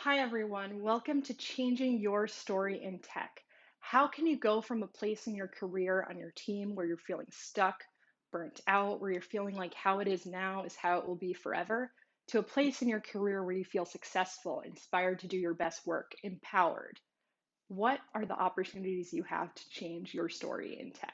Hi, everyone. Welcome to Changing Your Story in Tech. How can you go from a place in your career on your team where you're feeling stuck, burnt out, where you're feeling like how it is now is how it will be forever, to a place in your career where you feel successful, inspired to do your best work, empowered? What are the opportunities you have to change your story in tech?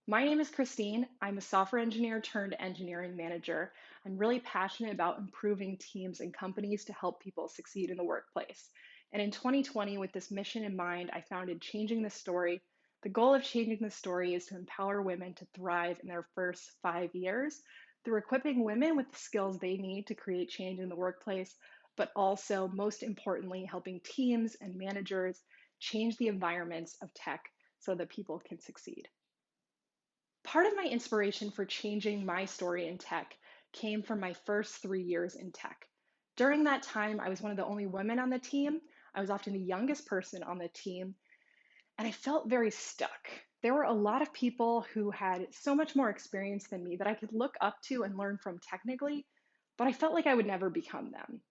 My name is Christine. I'm a software engineer turned engineering manager. I'm really passionate about improving teams and companies to help people succeed in the workplace. And in 2020, with this mission in mind, I founded Changing the Story. The goal of Changing the Story is to empower women to thrive in their first 5 years through equipping women with the skills they need to create change in the workplace, but also, most importantly, helping teams and managers change the environments of tech so that people can succeed. Part of my inspiration for changing my story in tech came from my first 3 years in tech. During that time, I was one of the only women on the team. I was often the youngest person on the team, and I felt very stuck. There were a lot of people who had so much more experience than me that I could look up to and learn from technically, but I felt like I would never become them.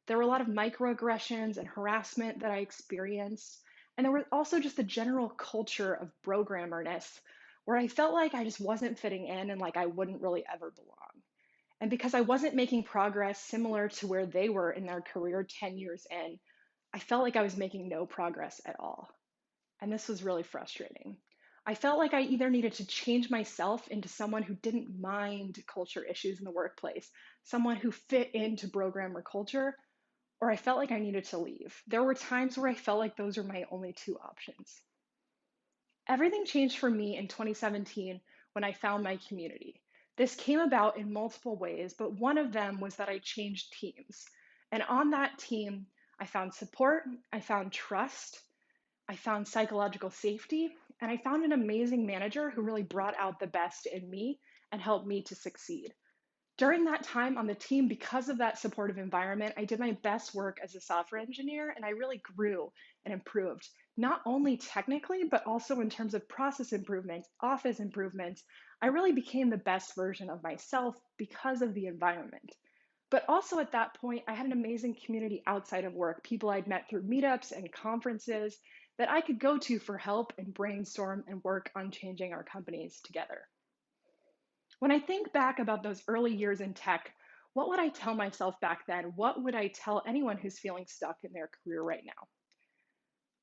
There were a lot of microaggressions and harassment that I experienced. And there was also just the general culture of programmerness where I felt like I just wasn't fitting in and like I wouldn't really ever belong. And because I wasn't making progress similar to where they were in their career 10 years in, I felt like I was making no progress at all. And this was really frustrating. I felt like I either needed to change myself into someone who didn't mind culture issues in the workplace, someone who fit into programmer culture, or I felt like I needed to leave. There were times where I felt like those were my only two options. Everything changed for me in 2017 when I found my community. This came about in multiple ways, but one of them was that I changed teams. And on that team, I found support, I found trust, I found psychological safety, and I found an amazing manager who really brought out the best in me and helped me to succeed. During that time on the team, because of that supportive environment, I did my best work as a software engineer and I really grew and improved, not only technically, but also in terms of process improvements, office improvements. I really became the best version of myself because of the environment. But also at that point, I had an amazing community outside of work, people I'd met through meetups and conferences that I could go to for help and brainstorm and work on changing our companies together. When I think back about those early years in tech, what would I tell myself back then? What would I tell anyone who's feeling stuck in their career right now?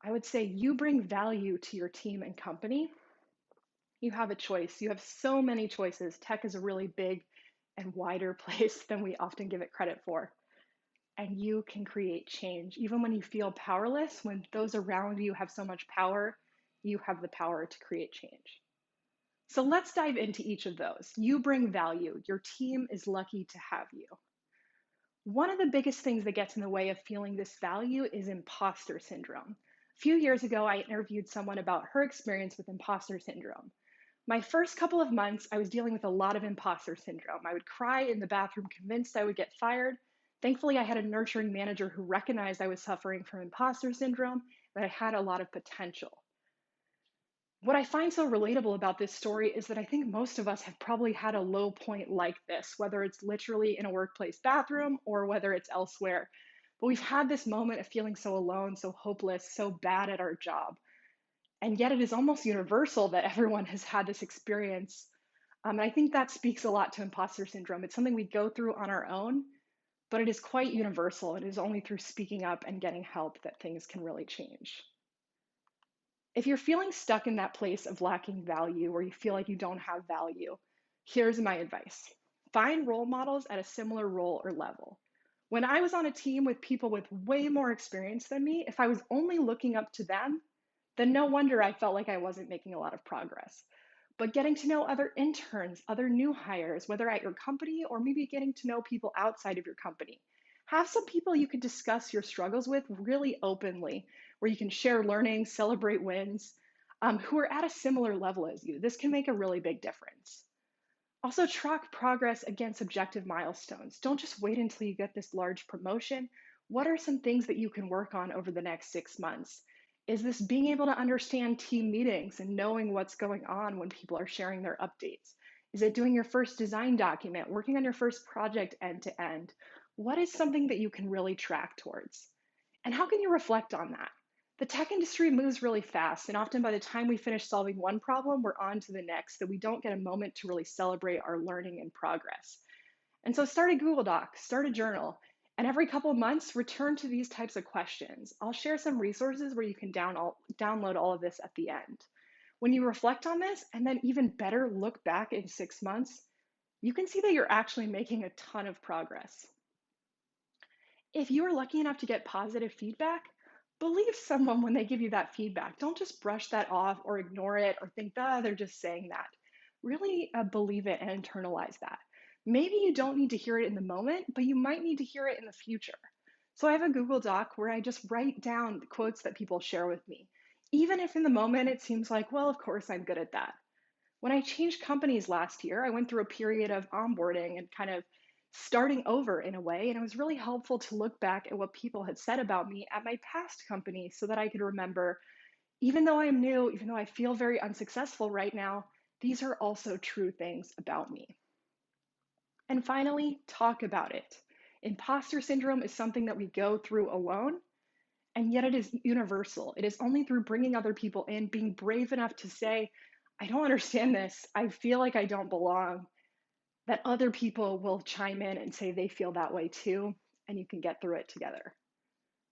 I would say you bring value to your team and company. You have a choice. You have so many choices. Tech is a really big and wider place than we often give it credit for. And you can create change. Even when you feel powerless, when those around you have so much power, you have the power to create change. So let's dive into each of those. You bring value. Your team is lucky to have you. One of the biggest things that gets in the way of feeling this value is imposter syndrome. A few years ago, I interviewed someone about her experience with imposter syndrome. My first couple of months, I was dealing with a lot of imposter syndrome. I would cry in the bathroom, convinced I would get fired. Thankfully, I had a nurturing manager who recognized I was suffering from imposter syndrome, that I had a lot of potential. What I find so relatable about this story is that I think most of us have probably had a low point like this, whether it's literally in a workplace bathroom or whether it's elsewhere. But we've had this moment of feeling so alone, so hopeless, so bad at our job. And yet it is almost universal that everyone has had this experience. And I think that speaks a lot to imposter syndrome. It's something we go through on our own, but it is quite universal. It is only through speaking up and getting help that things can really change. If you're feeling stuck in that place of lacking value or you feel like you don't have value, here's my advice. Find role models at a similar role or level. When I was on a team with people with way more experience than me, if I was only looking up to them, then no wonder I felt like I wasn't making a lot of progress. But getting to know other interns, other new hires, whether at your company or maybe getting to know people outside of your company, have some people you can discuss your struggles with really openly, where you can share learnings, celebrate wins, who are at a similar level as you. This can make a really big difference. Also, track progress against objective milestones. Don't just wait until you get this large promotion. What are some things that you can work on over the next 6 months? Is this being able to understand team meetings and knowing what's going on when people are sharing their updates? Is it doing your first design document, working on your first project end to end? What is something that you can really track towards? And how can you reflect on that? The tech industry moves really fast, and often by the time we finish solving one problem, we're on to the next, so we don't get a moment to really celebrate our learning and progress. And so start a Google Doc, start a journal, and every couple of months, return to these types of questions. I'll share some resources where you can download all of this at the end. When you reflect on this, and then even better, look back in 6 months, you can see that you're actually making a ton of progress. If you are lucky enough to get positive feedback, believe someone when they give you that feedback. Don't just brush that off or ignore it or think, ah, they're just saying that. Really believe it and internalize that. Maybe you don't need to hear it in the moment, but you might need to hear it in the future. So I have a Google Doc where I just write down the quotes that people share with me. Even if in the moment it seems like, well, of course I'm good at that. When I changed companies last year, I went through a period of onboarding and kind of starting over in a way. And it was really helpful to look back at what people had said about me at my past company so that I could remember, even though I am new, even though I feel very unsuccessful right now, these are also true things about me. And finally, talk about it. Imposter syndrome is something that we go through alone, and yet it is universal. It is only through bringing other people in, being brave enough to say, I don't understand this. I feel like I don't belong, that other people will chime in and say they feel that way too, and you can get through it together.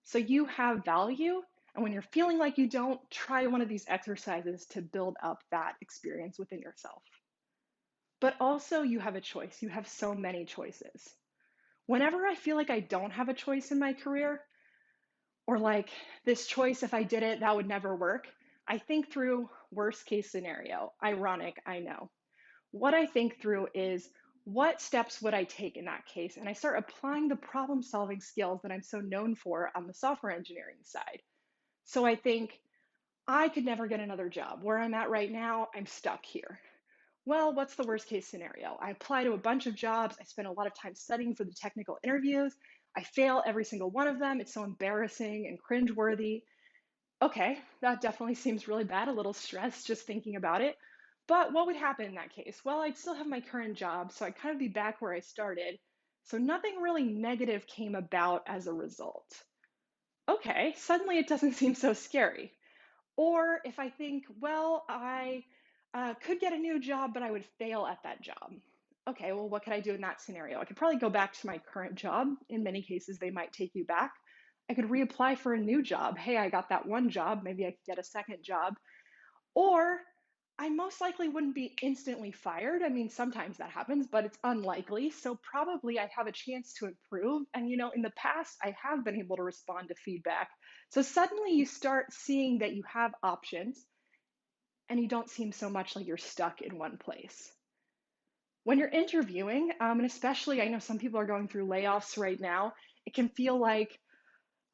So you have value, and when you're feeling like you don't, try one of these exercises to build up that experience within yourself. But also, you have a choice. You have so many choices. Whenever I feel like I don't have a choice in my career, or like this choice, if I did it, that would never work, I think through worst case scenario. Ironic, I know. What I think through is what steps would I take in that case? And I start applying the problem solving skills that I'm so known for on the software engineering side. So I think I could never get another job. Where I'm at right now, I'm stuck here. Well, what's the worst case scenario? I apply to a bunch of jobs. I spend a lot of time studying for the technical interviews. I fail every single one of them. It's so embarrassing and cringeworthy. Okay, that definitely seems really bad, a little stressed just thinking about it. But what would happen in that case? Well, I'd still have my current job, so I'd kind of be back where I started. So nothing really negative came about as a result. Okay, suddenly it doesn't seem so scary. Or if I think, well, I could get a new job, but I would fail at that job. Okay, well, what could I do in that scenario? I could probably go back to my current job. In many cases, they might take you back. I could reapply for a new job. Hey, I got that one job. Maybe I could get a second job. Or I most likely wouldn't be instantly fired. I mean, sometimes that happens, but it's unlikely. So probably I'd have a chance to improve. And, in the past, I have been able to respond to feedback. So suddenly you start seeing that you have options and you don't seem so much like you're stuck in one place. When you're interviewing, and especially I know some people are going through layoffs right now, it can feel like,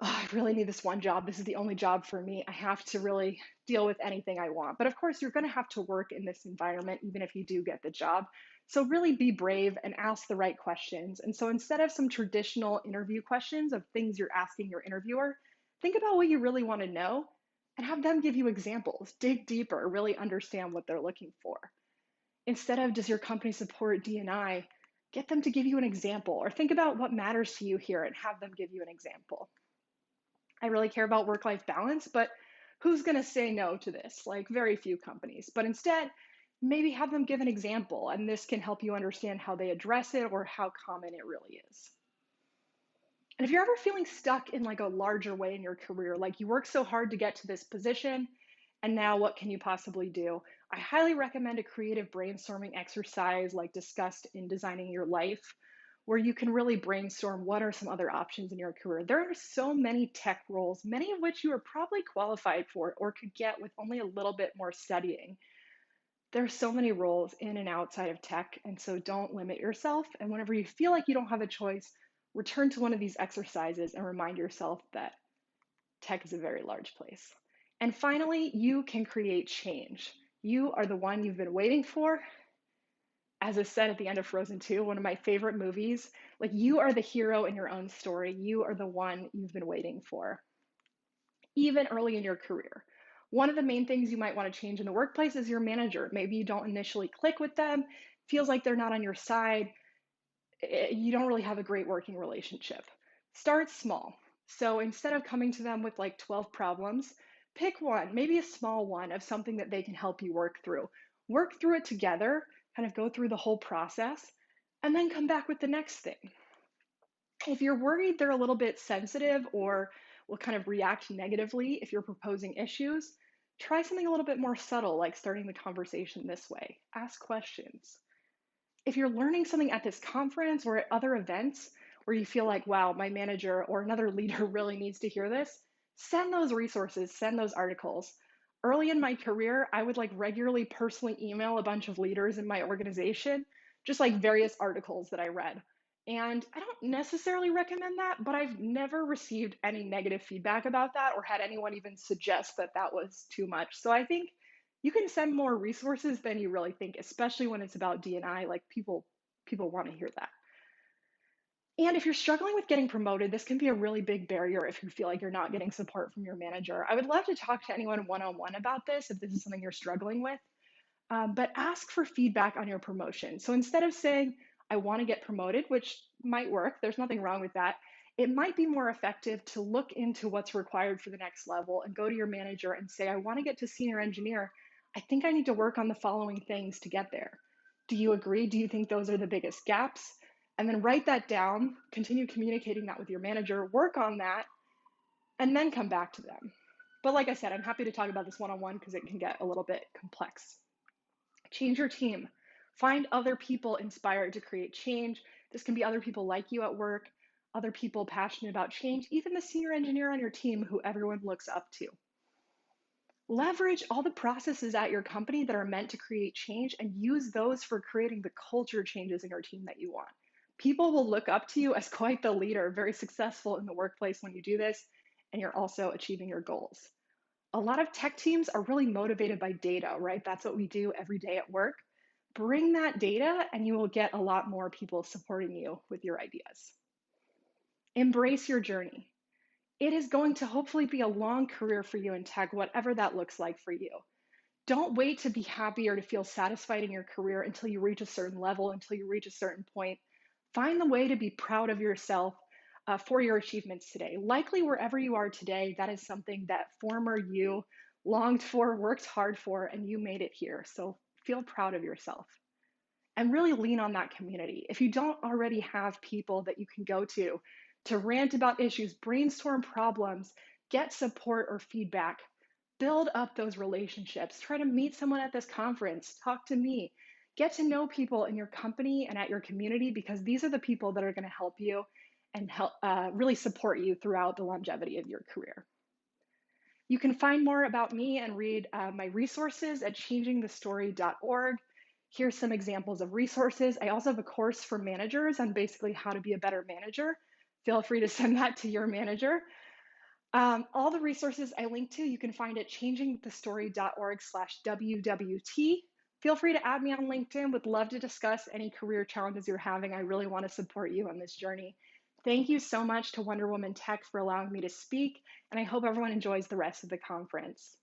oh, I really need this one job. This is the only job for me. I have to really deal with anything I want. But of course, you're going to have to work in this environment, even if you do get the job. So really be brave and ask the right questions. And so instead of some traditional interview questions of things you're asking your interviewer, think about what you really want to know and have them give you examples. Dig deeper, really understand what they're looking for. Instead of does your company support D&I, get them to give you an example or think about what matters to you here and have them give you an example. I really care about work life balance, but who's going to say no to this? Like, very few companies. But instead, maybe have them give an example, and this can help you understand how they address it or how common it really is. And if you're ever feeling stuck in like a larger way in your career, like you worked so hard to get to this position, and now what can you possibly do? I highly recommend a creative brainstorming exercise like discussed in Designing Your Life, where you can really brainstorm what are some other options in your career. There are so many tech roles, many of which you are probably qualified for or could get with only a little bit more studying. There are so many roles in and outside of tech, and so don't limit yourself. And whenever you feel like you don't have a choice, return to one of these exercises and remind yourself that tech is a very large place. And finally, you can create change. You are the one you've been waiting for. As is said at the end of Frozen 2, one of my favorite movies, like you are the hero in your own story. You are the one you've been waiting for, even early in your career. One of the main things you might want to change in the workplace is your manager. Maybe you don't initially click with them, feels like they're not on your side, you don't really have a great working relationship. Start small. So instead of coming to them with like 12 problems, pick one, maybe a small one of something that they can help you work through. Work through it together, kind of go through the whole process, and then come back with the next thing. If you're worried they're a little bit sensitive or will kind of react negatively if you're proposing issues, try something a little bit more subtle, like starting the conversation this way. Ask questions. If you're learning something at this conference or at other events where you feel like, wow, my manager or another leader really needs to hear this, send those resources, send those articles. Early in my career, I would like regularly personally email a bunch of leaders in my organization, just like various articles that I read. And I don't necessarily recommend that, but I've never received any negative feedback about that or had anyone even suggest that that was too much. So I think you can send more resources than you really think, especially when it's about D&I. Like people want to hear that. And if you're struggling with getting promoted, this can be a really big barrier if you feel like you're not getting support from your manager. I would love to talk to anyone one-on-one about this if this is something you're struggling with. But ask for feedback on your promotion. So instead of saying, I want to get promoted, which might work, there's nothing wrong with that, it might be more effective to look into what's required for the next level and go to your manager and say, I want to get to senior engineer. I think I need to work on the following things to get there. Do you agree? Do you think those are the biggest gaps? And then write that down, continue communicating that with your manager, work on that, and then come back to them. But like I said, I'm happy to talk about this one on one because it can get a little bit complex. Change your team. Find other people inspired to create change. This can be other people like you at work, other people passionate about change, even the senior engineer on your team who everyone looks up to. Leverage all the processes at your company that are meant to create change and use those for creating the culture changes in your team that you want. People will look up to you as quite the leader, very successful in the workplace when you do this, and you're also achieving your goals. A lot of tech teams are really motivated by data, right? That's what we do every day at work. Bring that data, and you will get a lot more people supporting you with your ideas. Embrace your journey. It is going to hopefully be a long career for you in tech, whatever that looks like for you. Don't wait to be happy or to feel satisfied in your career until you reach a certain level, until you reach a certain point. Find the way to be proud of yourself for your achievements today. Likely, wherever you are today, that is something that former you longed for, worked hard for, and you made it here. So feel proud of yourself and really lean on that community. If you don't already have people that you can go to rant about issues, brainstorm problems, get support or feedback, build up those relationships. Try to meet someone at this conference, talk to me, get to know people in your company and at your community because these are the people that are going to help you and help really support you throughout the longevity of your career. You can find more about me and read my resources at changingthestory.org. Here's some examples of resources. I also have a course for managers on basically how to be a better manager. Feel free to send that to your manager. All the resources I link to, you can find at changingthestory.org/WWT. Feel free to add me on LinkedIn. Would love to discuss any career challenges you're having. I really want to support you on this journey. Thank you so much to Wonder Woman Tech for allowing me to speak, and I hope everyone enjoys the rest of the conference.